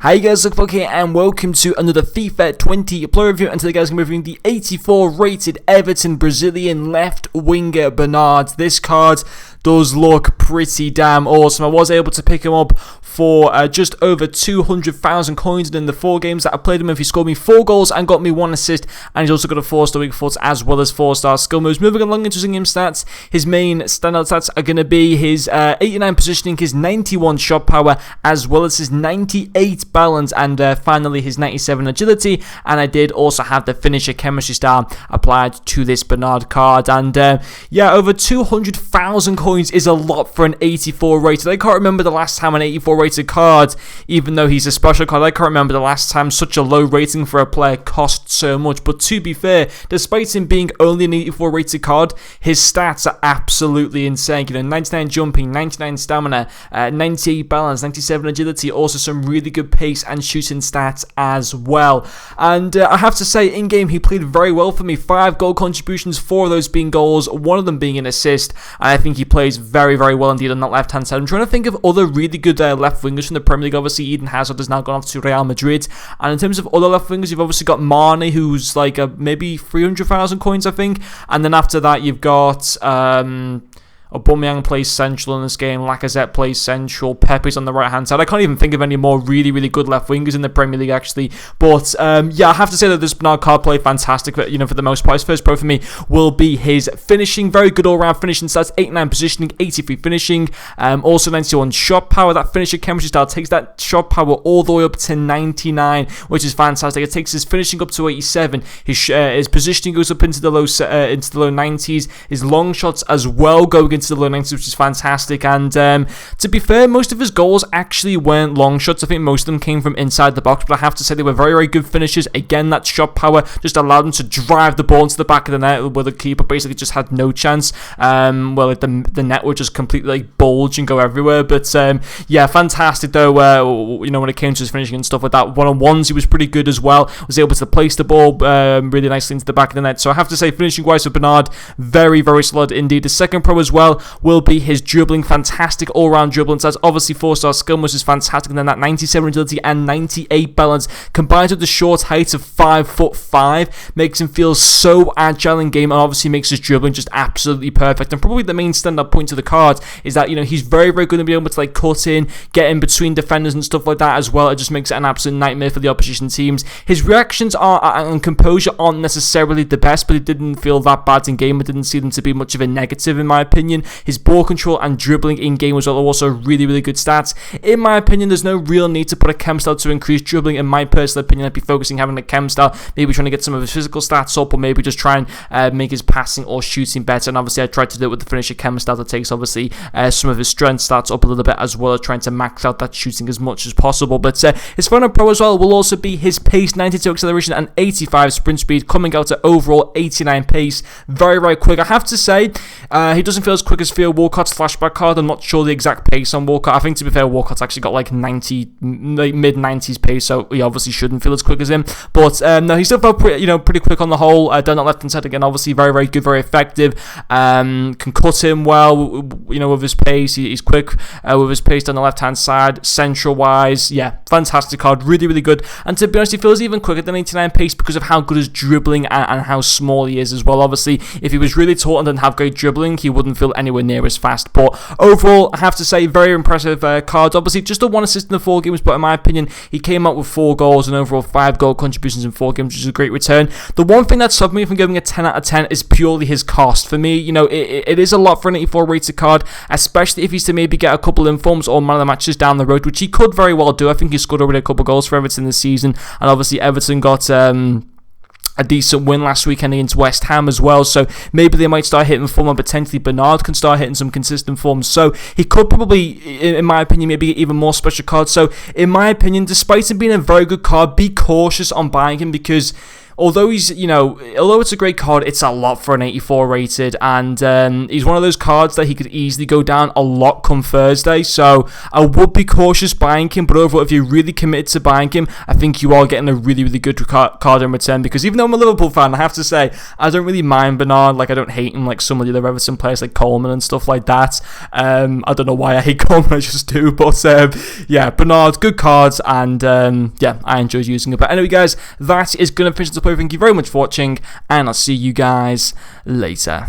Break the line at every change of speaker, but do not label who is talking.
Hi guys, Luke here and welcome to another FIFA 20 player review, and today guys I'm reviewing the 84 rated Everton Brazilian left winger Bernard. This card does look pretty damn awesome. I was able to pick him up for just over 200,000 coins in the 4 games that I played him. He scored me 4 goals and got me 1 assist, and he's also got a 4-star weak foot as well as 4-star skill moves. Moving along into his game stats, his main standout stats are going to be his 89 positioning, his 91 shot power, as well as his 98 balance, and finally his 97 agility. And I did also have the finisher chemistry star applied to this Bernard card, and yeah, over 200,000 coins is a lot for an 84 rated. I can't remember the last time an 84 rated card, even though he's a special card, I can't remember the last time such a low rating for a player cost so much. But to be fair, despite him being only an 84 rated card, his stats are absolutely insane. 99 jumping, 99 stamina, 98 balance, 97 agility, also some really good pace and shooting stats as well. And I have to say, in game he played very well for me. 5 goal contributions, 4 of those being goals, 1 of them being an assist, and I think he plays very, very well indeed on that left hand side. I'm trying to think of other really good left wingers from the Premier League. Obviously Eden Hazard has now gone off to Real Madrid, and in terms of other left wingers, you've obviously got Mane, who's like maybe 300,000 coins I think, and then after that you've got Aubameyang plays central in this game, Lacazette plays central, Pepe's on the right hand side. I can't even think of any more really, really good left wingers in the Premier League actually. But yeah, I have to say that this Bernard card played fantastic for the most part. His first pro for me will be his finishing. Very good all round finishing stats, 89 positioning, 83 finishing, also 91 shot power. That finisher chemistry style takes that shot power all the way up to 99, which is fantastic. It takes his finishing up to 87. His positioning goes up into the low 90s. His long shots as well going into the low 90s, which is fantastic. And to be fair, most of his goals actually weren't long shots. I think most of them came from inside the box, but I have to say they were very, very good finishes. Again, that shot power just allowed him to drive the ball into the back of the net, where the keeper basically just had no chance. The net would just completely bulge and go everywhere. But yeah, fantastic though. When it came to his finishing and stuff like that, one-on-ones he was pretty good as well. Was able to place the ball really nicely into the back of the net. So I have to say, finishing wise for Bernard, very, very solid indeed. The second pro as well will be his dribbling. Fantastic all-round dribbling stats. Obviously 4-star skill, which is fantastic, and then that 97 agility and 98 balance combined with the short height of 5'5" makes him feel so agile in game, and obviously makes his dribbling just absolutely perfect. And probably the main standout point to the card is that he's very, very good at being able to cut in, get in between defenders and stuff like that as well. It just makes it an absolute nightmare for the opposition teams. His reactions and composure aren't necessarily the best, but it didn't feel that bad in game. I didn't see them to be much of a negative in my opinion. His ball control and dribbling in game was also really, really good stats. In my opinion, there's no real need to put a chem style to increase dribbling. In my personal opinion, I'd be focusing having a chem style, maybe trying to get some of his physical stats up, or maybe just try and make his passing or shooting better. And obviously I tried to do it with the finisher chem style that takes obviously some of his strength stats up a little bit, as well as trying to max out that shooting as much as possible. But his final pro as well will also be his pace, 92 acceleration and 85 sprint speed, coming out at overall 89 pace. Very, very quick. I have to say, he doesn't feel as quick as Theo Walcott's flashback card. I'm not sure the exact pace on Walcott. I think, to be fair, Walcott's actually got like mid-90s pace, so he obviously shouldn't feel as quick as him. But no, he still felt pretty quick on the whole. Down that left-hand side again, obviously very, very good, very effective. Can cut him well, with his pace. He's quick with his pace down the left-hand side. Central-wise, yeah, fantastic card. Really, really good. And to be honest, he feels even quicker than 89 pace because of how good his dribbling and how small he is as well. Obviously, if he was really tall and didn't have great dribbling, he wouldn't feel anywhere near as fast. But overall, I have to say, very impressive card. Obviously, just a 1 assist in the 4 games, but in my opinion, he came out with 4 goals and overall 5 goal contributions in 4 games, which is a great return. The one thing that stopped me from giving a 10 out of 10 is purely his cost. For me, it is a lot for an 84 rated card, especially if he's to maybe get a couple informs or man of the matches down the road, which he could very well do. I think he scored already a couple goals for Everton this season, and obviously Everton got a decent win last weekend against West Ham as well, so maybe they might start hitting form, and potentially Bernard can start hitting some consistent form, so he could probably, in my opinion, maybe get even more special cards. So in my opinion, despite him being a very good card, be cautious on buying him, because although although it's a great card, it's a lot for an 84 rated, and he's one of those cards that he could easily go down a lot come Thursday, so I would be cautious buying him, but overall, if you're really committed to buying him, I think you are getting a really, really good card in return, because even though I'm a Liverpool fan, I have to say, I don't really mind Bernard. Like, I don't hate him like some of the other Everton players like Coleman and stuff like that. I don't know why I hate Coleman, I just do, but yeah, Bernard, good cards, and yeah, I enjoyed using it. But anyway, guys, that is going to finish the play. Thank you very much for watching, and I'll see you guys later.